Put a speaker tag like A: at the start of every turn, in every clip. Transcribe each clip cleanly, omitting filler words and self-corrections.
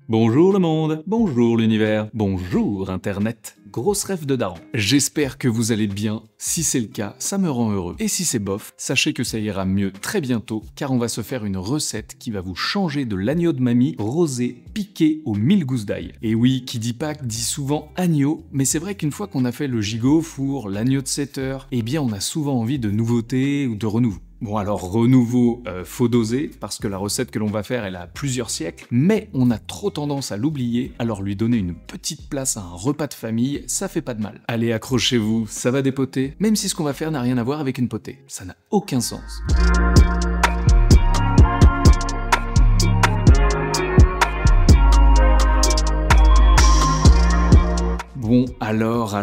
A: Bonjour le monde, bonjour l'univers, bonjour Internet, grosse rêve de daron. J'espère que vous allez bien, si c'est le cas, ça me rend heureux. Et si c'est bof, sachez que ça ira mieux très bientôt, car on va se faire une recette qui va vous changer de l'agneau de mamie rosé piqué aux 1000 gousses d'ail. Et oui, qui dit Pâques dit souvent agneau, mais c'est vrai qu'une fois qu'on a fait le gigot au four, l'agneau de 7 heures, eh bien on a souvent envie de nouveautés ou de renouveau. Bon alors renouveau, faut doser, parce que la recette que l'on va faire elle a plusieurs siècles, mais on a trop tendance à l'oublier, alors lui donner une petite place à un repas de famille, ça fait pas de mal. Allez accrochez-vous, ça va dépoter, même si ce qu'on va faire n'a rien à voir avec une potée, ça n'a aucun sens. Bon, alors,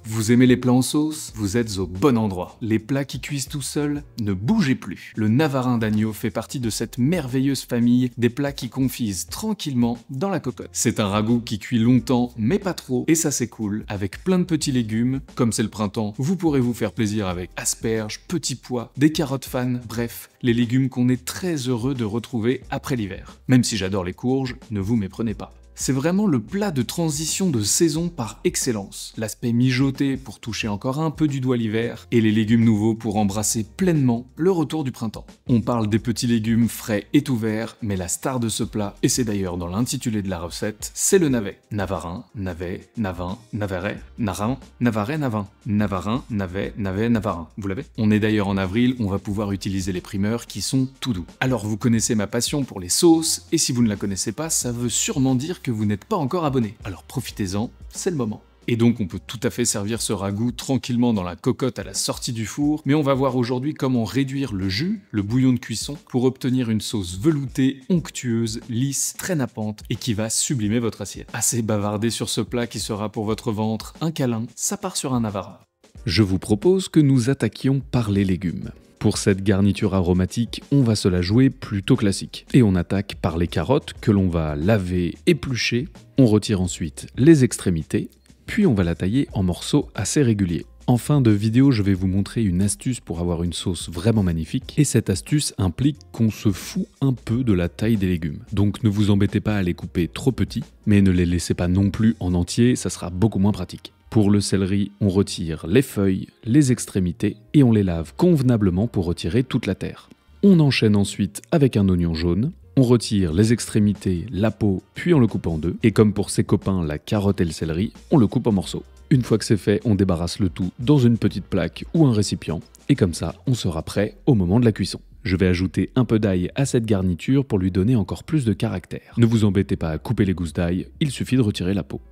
A: vous aimez les plats en sauce? Vous êtes au bon endroit. Les plats qui cuisent tout seuls, ne bougez plus. Le navarin d'agneau fait partie de cette merveilleuse famille des plats qui confisent tranquillement dans la cocotte. C'est un ragoût qui cuit longtemps, mais pas trop, et ça c'est cool, avec plein de petits légumes. Comme c'est le printemps, vous pourrez vous faire plaisir avec asperges, petits pois, des carottes fan, bref, les légumes qu'on est très heureux de retrouver après l'hiver. Même si j'adore les courges, ne vous méprenez pas. C'est vraiment le plat de transition de saison par excellence. L'aspect mijoté pour toucher encore un peu du doigt l'hiver, et les légumes nouveaux pour embrasser pleinement le retour du printemps. On parle des petits légumes frais et tout verts, mais la star de ce plat, et c'est d'ailleurs dans l'intitulé de la recette, c'est le navet. Navarin, navet, navin, navaret, narin, navaret, navin. Navarin, navet, navarin. Vous l'avez? On est d'ailleurs en avril, on va pouvoir utiliser les primeurs qui sont tout doux. Alors vous connaissez ma passion pour les sauces, et si vous ne la connaissez pas, ça veut sûrement dire que vous n'êtes pas encore abonné. Alors profitez-en, c'est le moment. Et donc on peut tout à fait servir ce ragoût tranquillement dans la cocotte à la sortie du four, mais on va voir aujourd'hui comment réduire le jus, le bouillon de cuisson, pour obtenir une sauce veloutée, onctueuse, lisse, très nappante et qui va sublimer votre assiette. Assez bavardé sur ce plat qui sera pour votre ventre un câlin, ça part sur un navarin.
B: Je vous propose que nous attaquions par les légumes. Pour cette garniture aromatique, on va se la jouer plutôt classique. Et on attaque par les carottes que l'on va laver, éplucher. On retire ensuite les extrémités, puis on va la tailler en morceaux assez réguliers. En fin de vidéo, je vais vous montrer une astuce pour avoir une sauce vraiment magnifique. Et cette astuce implique qu'on se fout un peu de la taille des légumes. Donc ne vous embêtez pas à les couper trop petits, mais ne les laissez pas non plus en entier, ça sera beaucoup moins pratique. Pour le céleri, on retire les feuilles, les extrémités et on les lave convenablement pour retirer toute la terre. On enchaîne ensuite avec un oignon jaune, on retire les extrémités, la peau, puis on le coupe en deux. Et comme pour ses copains la carotte et le céleri, on le coupe en morceaux. Une fois que c'est fait, on débarrasse le tout dans une petite plaque ou un récipient. Et comme ça, on sera prêt au moment de la cuisson. Je vais ajouter un peu d'ail à cette garniture pour lui donner encore plus de caractère. Ne vous embêtez pas à couper les gousses d'ail, il suffit de retirer la peau.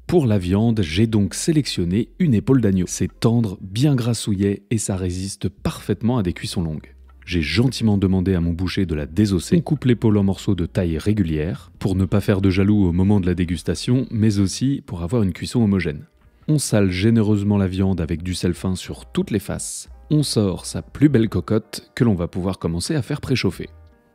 B: Pour la viande, j'ai donc sélectionné une épaule d'agneau. C'est tendre, bien grassouillet et ça résiste parfaitement à des cuissons longues. J'ai gentiment demandé à mon boucher de la désosser. On coupe l'épaule en morceaux de taille régulière, pour ne pas faire de jaloux au moment de la dégustation, mais aussi pour avoir une cuisson homogène. On sale généreusement la viande avec du sel fin sur toutes les faces. On sort sa plus belle cocotte que l'on va pouvoir commencer à faire préchauffer.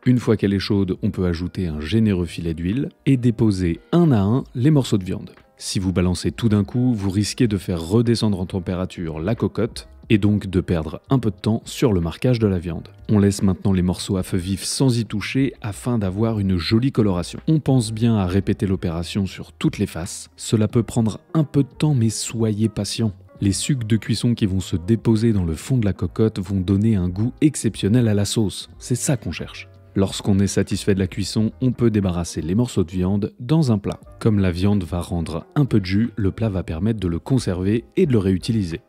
B: Une fois qu'elle est chaude, on peut ajouter un généreux filet d'huile et déposer un à un les morceaux de viande. Si vous balancez tout d'un coup, vous risquez de faire redescendre en température la cocotte et donc de perdre un peu de temps sur le marquage de la viande. On laisse maintenant les morceaux à feu vif sans y toucher afin d'avoir une jolie coloration. On pense bien à répéter l'opération sur toutes les faces. Cela peut prendre un peu de temps mais soyez patient. Les sucs de cuisson qui vont se déposer dans le fond de la cocotte vont donner un goût exceptionnel à la sauce. C'est ça qu'on cherche. Lorsqu'on est satisfait de la cuisson, on peut débarrasser les morceaux de viande dans un plat. Comme la viande va rendre un peu de jus, le plat va permettre de le conserver et de le réutiliser.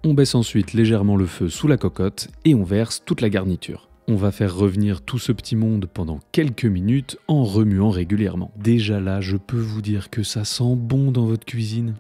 B: On baisse ensuite légèrement le feu sous la cocotte et on verse toute la garniture. On va faire revenir tout ce petit monde pendant quelques minutes en remuant régulièrement. Déjà là, je peux vous dire que ça sent bon dans votre cuisine.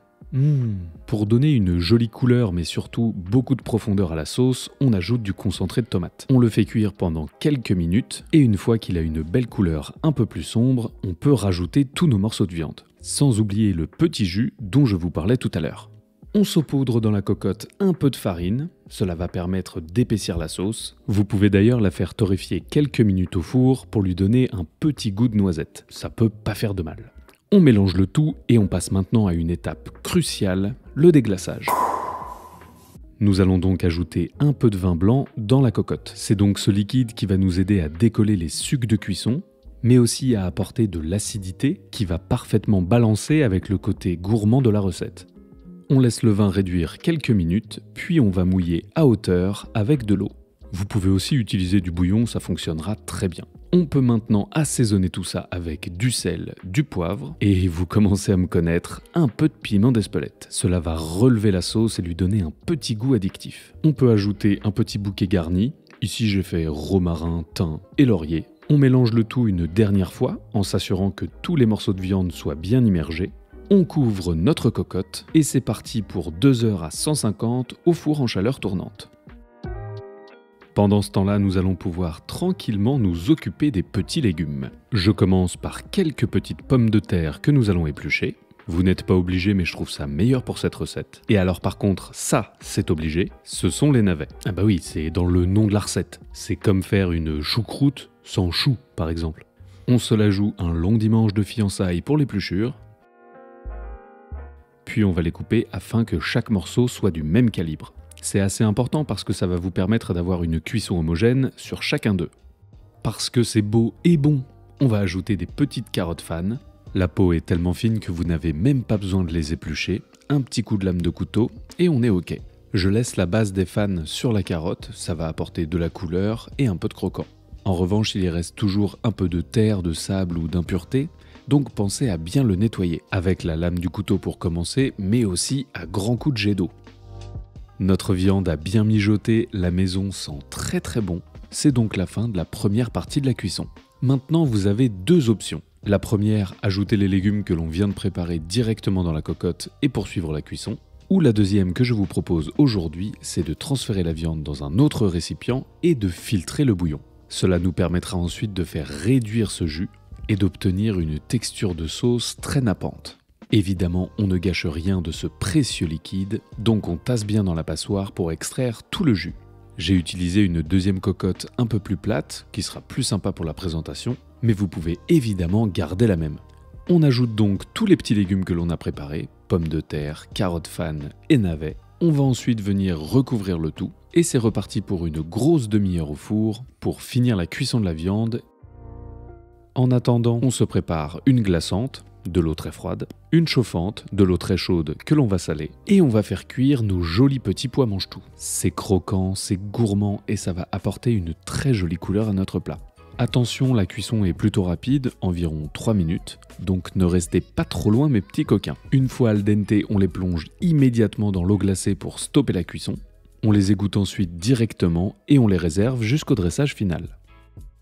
B: Pour donner une jolie couleur mais surtout beaucoup de profondeur à la sauce, on ajoute du concentré de tomate. On le fait cuire pendant quelques minutes et une fois qu'il a une belle couleur un peu plus sombre, on peut rajouter tous nos morceaux de viande. Sans oublier le petit jus dont je vous parlais tout à l'heure. On saupoudre dans la cocotte un peu de farine, cela va permettre d'épaissir la sauce. Vous pouvez d'ailleurs la faire torréfier quelques minutes au four pour lui donner un petit goût de noisette. Ça peut pas faire de mal. On mélange le tout et on passe maintenant à une étape cruciale, le déglaçage. Nous allons donc ajouter un peu de vin blanc dans la cocotte. C'est donc ce liquide qui va nous aider à décoller les sucs de cuisson. mais aussi à apporter de l'acidité qui va parfaitement balancer avec le côté gourmand de la recette. On laisse le vin réduire quelques minutes, puis on va mouiller à hauteur avec de l'eau. Vous pouvez aussi utiliser du bouillon, ça fonctionnera très bien. On peut maintenant assaisonner tout ça avec du sel, du poivre, et vous commencez à me connaître, un peu de piment d'Espelette. Cela va relever la sauce et lui donner un petit goût addictif. On peut ajouter un petit bouquet garni. Ici j'ai fait romarin, thym et laurier. On mélange le tout une dernière fois en s'assurant que tous les morceaux de viande soient bien immergés. On couvre notre cocotte et c'est parti pour 2 heures à 150 au four en chaleur tournante. Pendant ce temps-là, nous allons pouvoir tranquillement nous occuper des petits légumes. Je commence par quelques petites pommes de terre que nous allons éplucher. Vous n'êtes pas obligé, mais je trouve ça meilleur pour cette recette. Et alors par contre, ça, c'est obligé, ce sont les navets. Ah bah oui, c'est dans le nom de la recette. C'est comme faire une choucroute sans chou, par exemple. On se la joue un long dimanche de fiançailles pour l'épluchure. Puis on va les couper afin que chaque morceau soit du même calibre. C'est assez important parce que ça va vous permettre d'avoir une cuisson homogène sur chacun d'eux. Parce que c'est beau et bon, on va ajouter des petites carottes fan. La peau est tellement fine que vous n'avez même pas besoin de les éplucher. Un petit coup de lame de couteau et on est ok. Je laisse la base des fans sur la carotte, ça va apporter de la couleur et un peu de croquant. En revanche, il y reste toujours un peu de terre, de sable ou d'impureté, donc pensez à bien le nettoyer, avec la lame du couteau pour commencer, mais aussi à grands coups de jet d'eau. Notre viande a bien mijoté, la maison sent très très bon. C'est donc la fin de la première partie de la cuisson. Maintenant, vous avez 2 options. La première, ajouter les légumes que l'on vient de préparer directement dans la cocotte et poursuivre la cuisson. Ou la deuxième que je vous propose aujourd'hui, c'est de transférer la viande dans un autre récipient et de filtrer le bouillon. Cela nous permettra ensuite de faire réduire ce jus et d'obtenir une texture de sauce très nappante. Évidemment, on ne gâche rien de ce précieux liquide, donc on tasse bien dans la passoire pour extraire tout le jus. J'ai utilisé une deuxième cocotte un peu plus plate, qui sera plus sympa pour la présentation, mais vous pouvez évidemment garder la même. On ajoute donc tous les petits légumes que l'on a préparés, pommes de terre, carottes fan et navets. On va ensuite venir recouvrir le tout, et c'est reparti pour une grosse demi-heure au four pour finir la cuisson de la viande. En attendant, on se prépare une glaçante, de l'eau très froide, une chauffante, de l'eau très chaude que l'on va saler, et on va faire cuire nos jolis petits pois mange-tout. C'est croquant, c'est gourmand et ça va apporter une très jolie couleur à notre plat. Attention, la cuisson est plutôt rapide, environ 3 minutes, donc ne restez pas trop loin mes petits coquins. Une fois al dente, on les plonge immédiatement dans l'eau glacée pour stopper la cuisson. On les égoutte ensuite directement et on les réserve jusqu'au dressage final.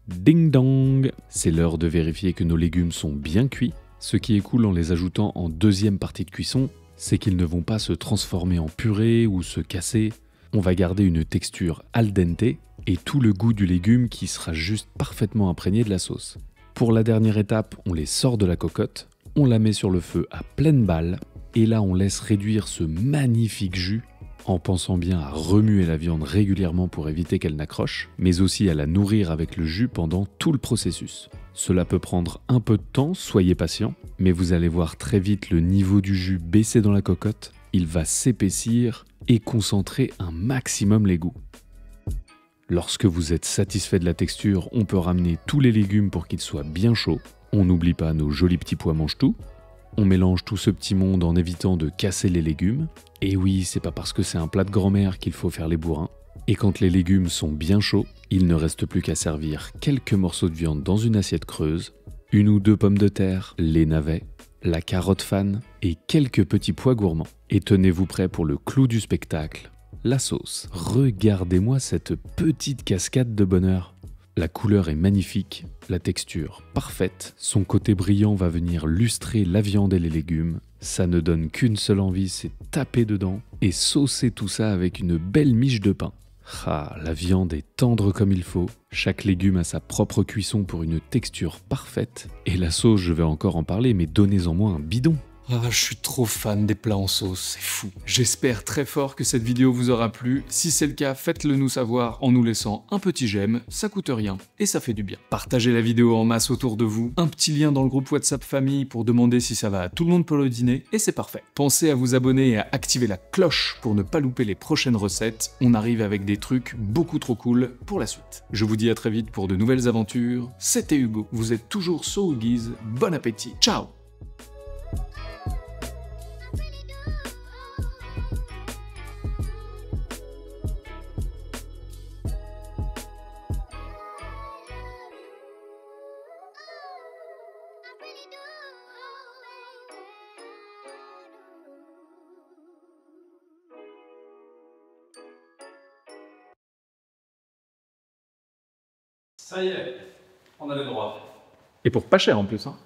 B: Ding dong! C'est l'heure de vérifier que nos légumes sont bien cuits. Ce qui est cool en les ajoutant en deuxième partie de cuisson, c'est qu'ils ne vont pas se transformer en purée ou se casser. On va garder une texture al dente et tout le goût du légume qui sera juste parfaitement imprégné de la sauce. Pour la dernière étape, on les sort de la cocotte, on la met sur le feu à pleine balle et là on laisse réduire ce magnifique jus en pensant bien à remuer la viande régulièrement pour éviter qu'elle n'accroche, mais aussi à la nourrir avec le jus pendant tout le processus. Cela peut prendre un peu de temps, soyez patient, mais vous allez voir très vite le niveau du jus baisser dans la cocotte, il va s'épaissir et concentrer un maximum les goûts. Lorsque vous êtes satisfait de la texture, on peut ramener tous les légumes pour qu'ils soient bien chauds. On n'oublie pas nos jolis petits pois mange-tout. On mélange tout ce petit monde en évitant de casser les légumes. Et oui, c'est pas parce que c'est un plat de grand-mère qu'il faut faire les bourrins. Et quand les légumes sont bien chauds, il ne reste plus qu'à servir quelques morceaux de viande dans une assiette creuse, 1 ou 2 pommes de terre, les navets, la carotte fan et quelques petits pois gourmands. Et tenez-vous prêts pour le clou du spectacle, la sauce. Regardez-moi cette petite cascade de bonheur. La couleur est magnifique, la texture parfaite, son côté brillant va venir lustrer la viande et les légumes. Ça ne donne qu'une seule envie, c'est taper dedans et saucer tout ça avec une belle miche de pain. Ah, la viande est tendre comme il faut, chaque légume a sa propre cuisson pour une texture parfaite. Et la sauce, je vais encore en parler, mais donnez-en moi un bidon.
A: Ah, je suis trop fan des plats en sauce, c'est fou. J'espère très fort que cette vidéo vous aura plu. Si c'est le cas, faites-le nous savoir en nous laissant un petit j'aime, ça coûte rien et ça fait du bien. Partagez la vidéo en masse autour de vous, un petit lien dans le groupe WhatsApp famille pour demander si ça va à tout le monde pour le dîner et c'est parfait. Pensez à vous abonner et à activer la cloche pour ne pas louper les prochaines recettes. On arrive avec des trucs beaucoup trop cool pour la suite. Je vous dis à très vite pour de nouvelles aventures. C'était Hugo, vous êtes toujours sur Huggies. Bon appétit, ciao!
B: Ça y est, on a le droit.
A: Et pour pas cher en plus, hein.